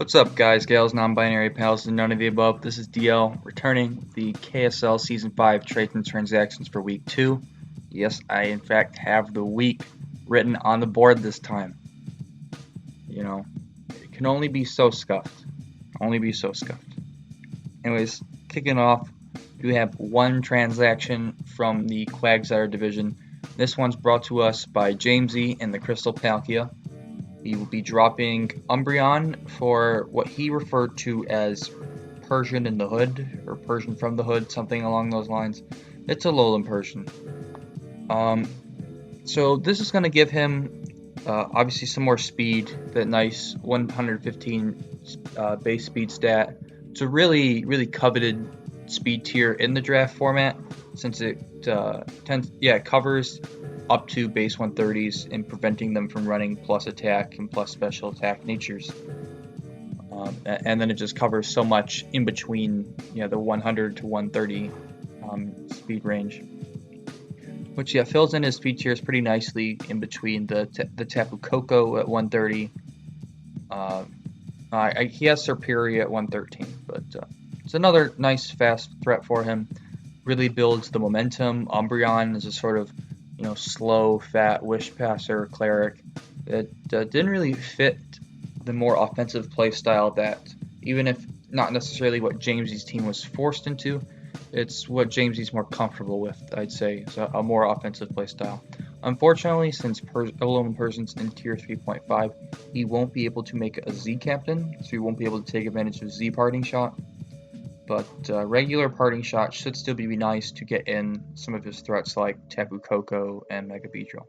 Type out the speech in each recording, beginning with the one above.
What's up, guys, gals, non-binary pals, and none of the above? This is DL returning with the KSL Season 5 trades and transactions for Week 2. Yes, I in fact have the week written on the board this time. You know, it can only be so scuffed. Only be so scuffed. Anyways, kicking off, we have one transaction from the Quagsire division. This one's brought to us by Jamesy and the Crystal Palkia. He will be dropping Umbreon for what he referred to as Persian in the Hood, or Persian from the Hood, something along those lines. It's a Alolan Persian. So this is going to give him, obviously, some more speed, that nice 115 base speed stat. It's a really, really coveted speed tier in the draft format, since it it covers up to base 130s and preventing them from running plus attack and plus special attack natures. And then it just covers so much in between, the 100 to 130 speed range, which fills in his speed tiers pretty nicely in between the Tapu Koko at 130. He has Serperior at 113, but it's another nice fast threat for him. Really builds the momentum. Umbreon is a sort of slow, fat Wish Passer cleric that didn't really fit the more offensive playstyle that, even if not necessarily what Jamesy's team was forced into, it's what Jamesy's more comfortable with, I'd say. So a more offensive playstyle. Unfortunately, since Alolan Persian's in tier 3.5, he won't be able to make a Z captain, so he won't be able to take advantage of Z parting shot. But regular parting shot should still be nice to get in some of his threats like Tapu Koko and Mega Beedrill.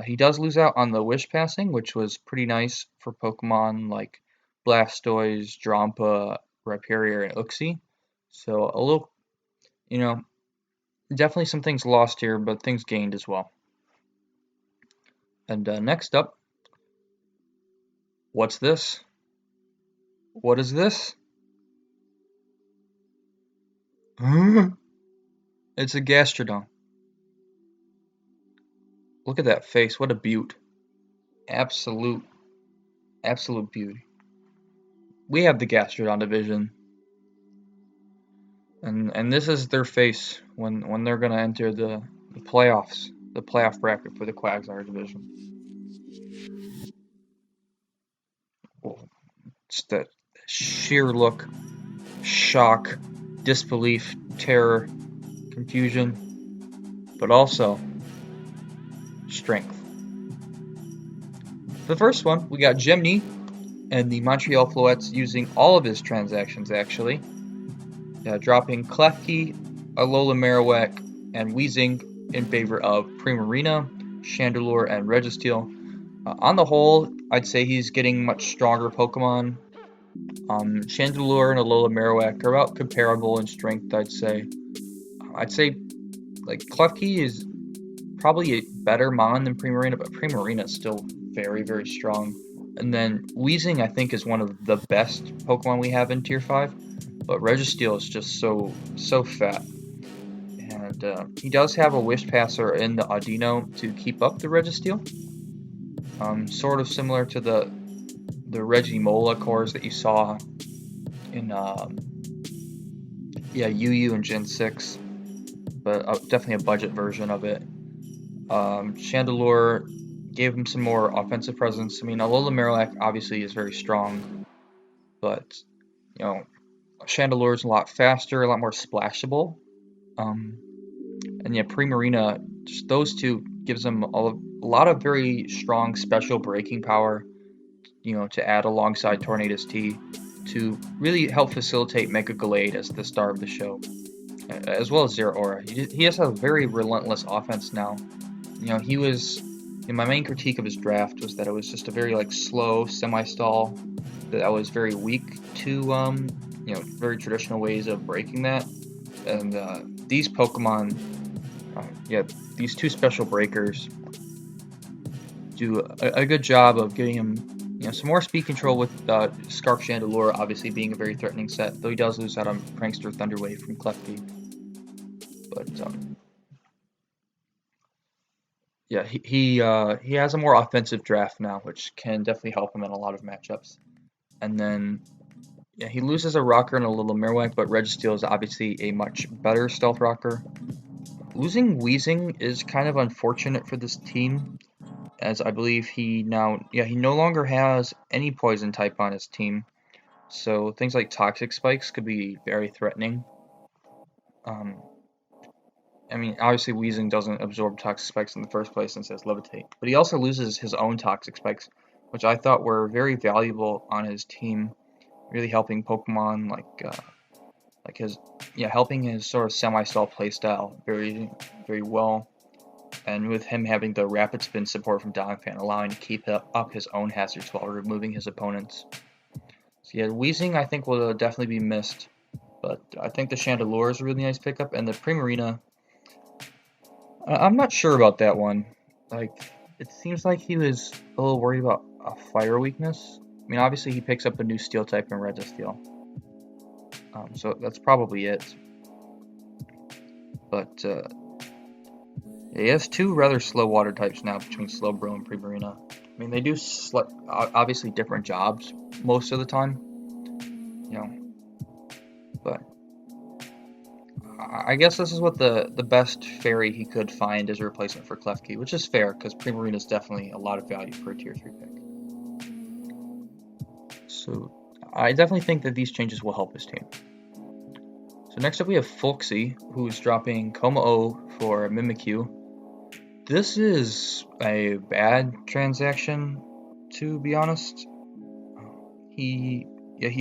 He does lose out on the Wish passing, which was pretty nice for Pokemon like Blastoise, Drampa, Rhyperior, and Uxie. So a little, definitely some things lost here, but things gained as well. And next up, what's this? What is this? It's a Gastrodon. Look at that face. What a beaut. Absolute beauty. We have the Gastrodon division. And this is their face when they're going to enter the playoffs, the playoff bracket for the Quagsire division. It's that sheer look, shock, disbelief, terror, confusion, but also strength. The first one, we got Jimny and the Montreal Floettes using all of his transactions, actually. Dropping Klefki, Alola Marowak, and Weezing in favor of Primarina, Chandelure, and Registeel. On the whole, I'd say he's getting much stronger Pokemon. Chandelure and Alola Marowak are about comparable in strength, I'd say. Like Klefki is probably a better Mon than Primarina, but Primarina is still very, very strong. And then Weezing, I think, is one of the best Pokemon we have in Tier 5, but Registeel is just so fat. And he does have a Wish Passer in the Audino to keep up the Registeel. Sort of similar to the Regimola cores that you saw in UU and Gen 6, but definitely a budget version of it. Chandelure gave him some more offensive presence. I mean, Alola Marowak obviously is very strong, but Chandelure is a lot faster, a lot more splashable. And Primarina, just those two gives him a lot of very strong special breaking power, to add alongside Tornadus T to really help facilitate Mega Gallade as the star of the show, as well as Zeraora. He has a very relentless offense now. He was, my main critique of his draft was that it was just a very slow semi-stall that was very weak to very traditional ways of breaking that. And these Pokemon, these two special breakers do a good job of getting him some more speed control, with Scarf Chandelure obviously being a very threatening set, though he does lose out on Prankster Thunderwave from Klefki. But he has a more offensive draft now, which can definitely help him in a lot of matchups. And then, yeah, he loses a rocker and a little Marowak, but Registeel is obviously a much better stealth rocker. Losing Weezing is kind of unfortunate for this team, as I believe he no longer has any poison type on his team. So things like Toxic Spikes could be very threatening. I mean, obviously Weezing doesn't absorb Toxic Spikes in the first place since it has Levitate, but he also loses his own Toxic Spikes, which I thought were very valuable on his team, really helping Pokemon helping his sort of semi-stall playstyle very, very well. And with him having the Rapid Spin support from Donphan, allowing to keep up his own hazards while removing his opponents. So yeah, Weezing I think will definitely be missed, but I think the Chandelure is a really nice pickup, and the Primarina, I'm not sure about that one. Like, it seems like he was a little worried about a fire weakness. I mean, obviously he picks up a new steel type in Registeel, so that's probably it. But he has two rather slow water types now between Slowbro and Primarina. I mean, they do obviously different jobs most of the time, but I guess this is what the best fairy he could find as a replacement for Klefki, which is fair because Primarina is definitely a lot of value for a tier 3 pick. So I definitely think that these changes will help his team. So next up we have Folksy, who's dropping Kommo-o for Mimikyu. This is a bad transaction, to be honest. He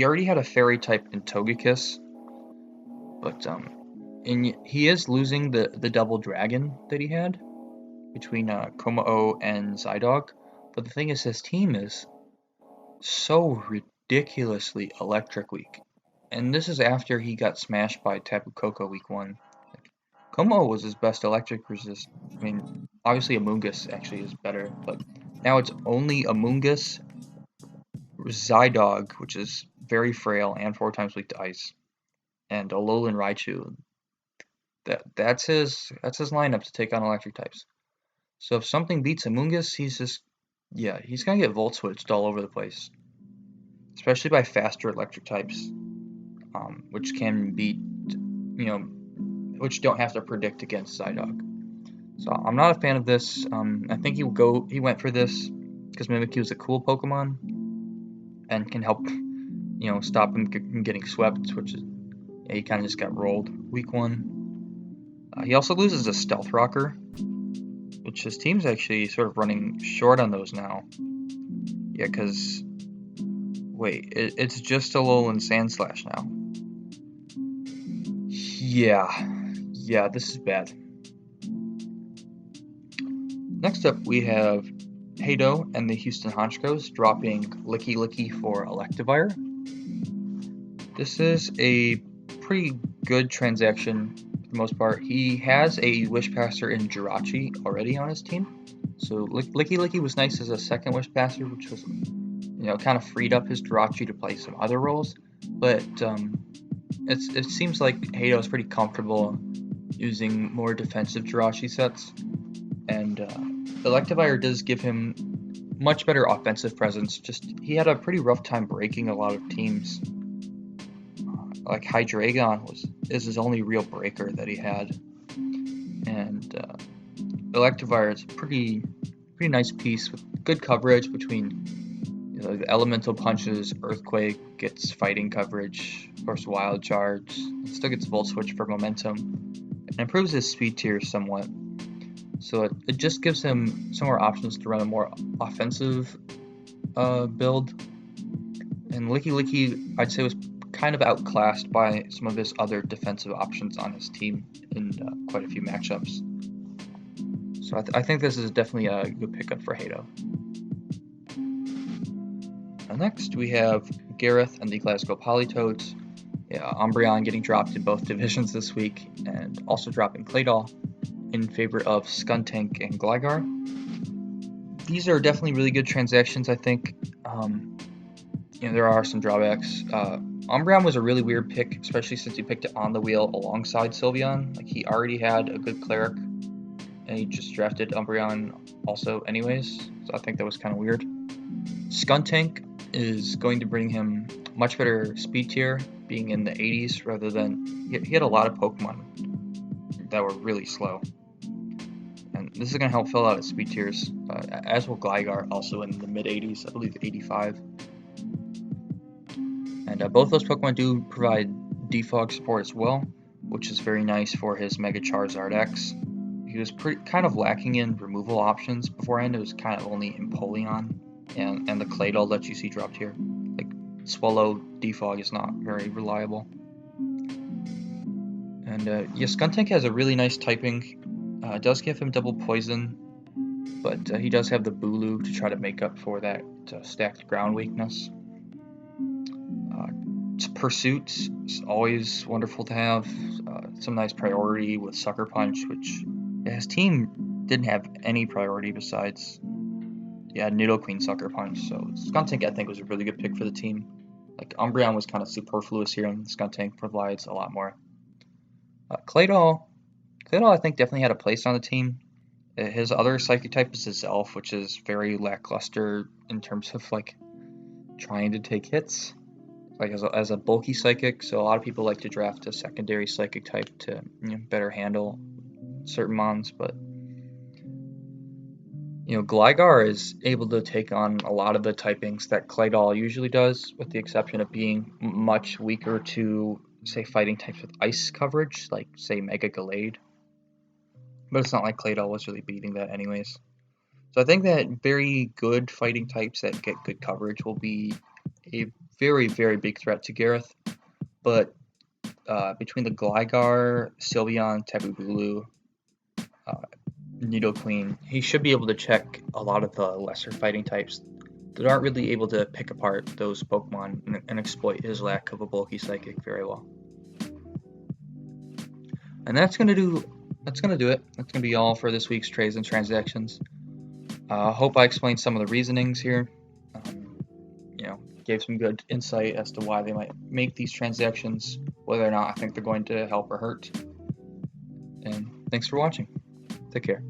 already had a fairy type in Togekiss, but he is losing the double dragon that he had between Kommo-o and Zydog. But the thing is, his team is so ridiculously electric weak. And this is after he got smashed by Tapu Koko week 1. Kommo-o was his best electric resist. I mean, obviously Amoonguss actually is better, but now it's only Amoonguss, Zydog, which is very frail and 4 times weak to ice, and Alolan Raichu. That's his lineup to take on electric types. So if something beats Amoonguss, he's gonna get Volt Switched all over the place, especially by faster electric types, which can beat, which don't have to predict against Psyduck. So I'm not a fan of this. I think he went for this because Mimikyu is a cool Pokemon and can help, stop him from getting swept, which is, he kind of just got rolled week 1. He also loses a Stealth Rocker, which his team's actually sort of running short on those now. Yeah, because, wait, it's just Alolan Sandslash now. Yeah, this is bad. Next up, we have Hado and the Houston Honchkos dropping Licky Licky for Electivire. This is a pretty good transaction for the most part. He has a Wishpasser in Jirachi already on his team, so Licky Licky was nice as a second Wishpasser, which was, kind of freed up his Jirachi to play some other roles. But it seems like Hado is pretty comfortable using more defensive Jirachi sets, and Electivire does give him much better offensive presence. Just he had a pretty rough time breaking a lot of teams. Like Hydreigon is his only real breaker that he had, and Electivire is a pretty nice piece with good coverage between the elemental punches. Earthquake gets fighting coverage, of course Wild Charge, it still gets Volt Switch for momentum, and improves his speed tier somewhat. So it just gives him some more options to run a more offensive build. And Licky Licky, I'd say, was kind of outclassed by some of his other defensive options on his team in quite a few matchups. So I think this is definitely a good pickup for Hado. Next, we have Gareth and the Glasgow Politoads. Umbreon getting dropped in both divisions this week, and also dropping Claydol in favor of Skuntank and Gligar. These are definitely really good transactions, I think. There are some drawbacks. Umbreon was a really weird pick, especially since he picked it on the wheel alongside Sylveon. Like, he already had a good Cleric, and he just drafted Umbreon also anyways, so I think that was kind of weird. Skuntank is going to bring him much better speed tier, being in the 80s rather than he had a lot of Pokemon that were really slow. And this is going to help fill out his speed tiers, as will Gligar, also in the mid 80s, I believe 85. And both those Pokemon do provide defog support as well, which is very nice for his Mega Charizard X. He was kind of lacking in removal options beforehand. It was kind of only Empoleon and the Claydol that you see dropped here. Like, Swallow defog is not very reliable. And yeah, Skuntank has a really nice typing. It does give him double poison, but he does have the Bulu to try to make up for that stacked ground weakness. Pursuit is always wonderful to have. Some nice priority with Sucker Punch, which his team didn't have any priority besides Nidoqueen Sucker Punch. So Skuntank, I think, was a really good pick for the team. Like, Umbreon was kind of superfluous here, and Skuntank provides a lot more. Claydol, I think, definitely had a place on the team. His other Psychic type is his Elf, which is very lackluster in terms of like trying to take hits. Like as a bulky Psychic, so a lot of people like to draft a secondary Psychic type to better handle certain mons, but Gligar is able to take on a lot of the typings that Claydol usually does, with the exception of being much weaker to, say, fighting types with ice coverage, like, say, Mega Gallade. But it's not like Claydol was really beating that anyways. So I think that very good fighting types that get good coverage will be a very, very big threat to Gareth. But between the Gligar, Sylveon, Tapu Bulu, Nidoqueen, he should be able to check a lot of the lesser fighting types that aren't really able to pick apart those Pokemon and exploit his lack of a bulky Psychic very well. And that's gonna do it. That's gonna be all for this week's trades and transactions. Hope I explained some of the reasonings here. Gave some good insight as to why they might make these transactions, whether or not I think they're going to help or hurt. And thanks for watching. Take care.